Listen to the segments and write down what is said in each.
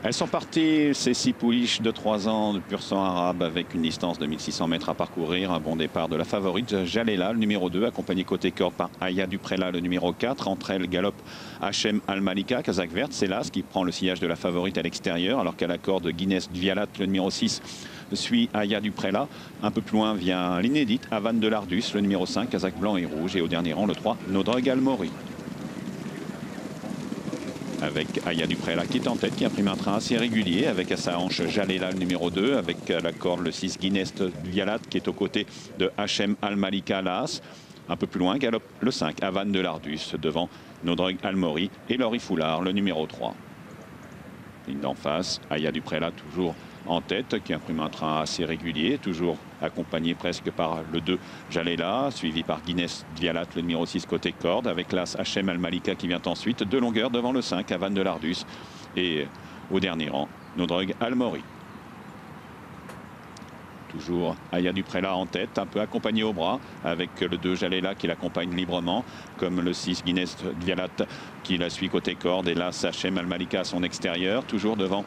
Elles sont parties, ces 6 pouliches de 3 ans de pur sang arabe avec une distance de 1600 mètres à parcourir. Un bon départ de la favorite Jalela, le numéro 2, accompagné côté corde par Aya Duprela, le numéro 4. Entre elles, galope Hachem Al-Malika, Kazakh verte. C'est Las qui prend le sillage de la favorite à l'extérieur, alors qu'à la corde Guinness Dvialat, le numéro 6, suit Aya Duprela. Un peu plus loin vient l'inédite Avan de Lardus, le numéro 5, Kazakh blanc et rouge. Et au dernier rang, le 3, Nodrug Almori. Avec Aya Duprela qui est en tête, qui a pris un train assez régulier, avec à sa hanche Jalela, le numéro 2, avec à la corde le 6 Guinness Vialat qui est aux côtés de Hachem Al-Malika Las. Un peu plus loin, galope le 5 Avan de Lardus devant Nodrug Almori et Laurie Foulard, le numéro 3. Ligne d'en face, Aya Duprela toujours en tête, qui imprime un train assez régulier, toujours accompagné presque par le 2 Jalela, suivi par Guinness Vialat, le numéro 6 côté corde, avec l'As Hachem Al-Malika qui vient ensuite, de longueur devant le 5 Avan de Lardus et au dernier rang, Nodrug Almori. Toujours Aya Duprela en tête, un peu accompagné au bras, avec le 2 Jalela qui l'accompagne librement, comme le 6 Guinness Vialat qui la suit côté corde, et l'As Hachem Al-Malika à son extérieur, toujours devant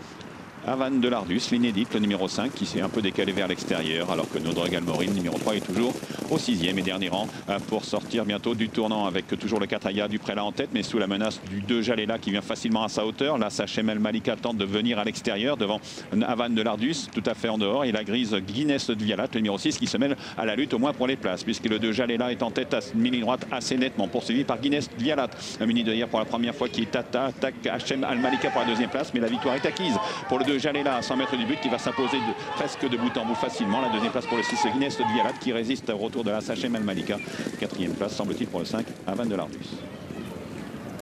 Avan de Lardus, l'inédite, le numéro 5, qui s'est un peu décalé vers l'extérieur, alors que Nodrug Almori, le numéro 3, est toujours au 6e et dernier rang pour sortir bientôt du tournant, avec toujours le 4 Aya Duprela en tête, mais sous la menace du 2 Jalela qui vient facilement à sa hauteur. Là, Hachem El-Malika tente de venir à l'extérieur devant Avan de Lardus, tout à fait en dehors, et la grise Guinness Vialat, le numéro 6, qui se mêle à la lutte au moins pour les places, puisque le 2 Jalela est en tête à mini droite assez nettement, poursuivi par Guinness Vialat. Un mini de hier pour la première fois qui attaque Hachem Al-Malika pour la deuxième place, mais la victoire est acquise pour le 2 Jalela à 100 mètres du but, qui va s'imposer presque de bout en bout facilement. La deuxième place pour le 6 Guinness Vialat qui résiste au retour de la Hachem Al-Malika. Quatrième place semble-t-il pour le 5 Avan de Lardus.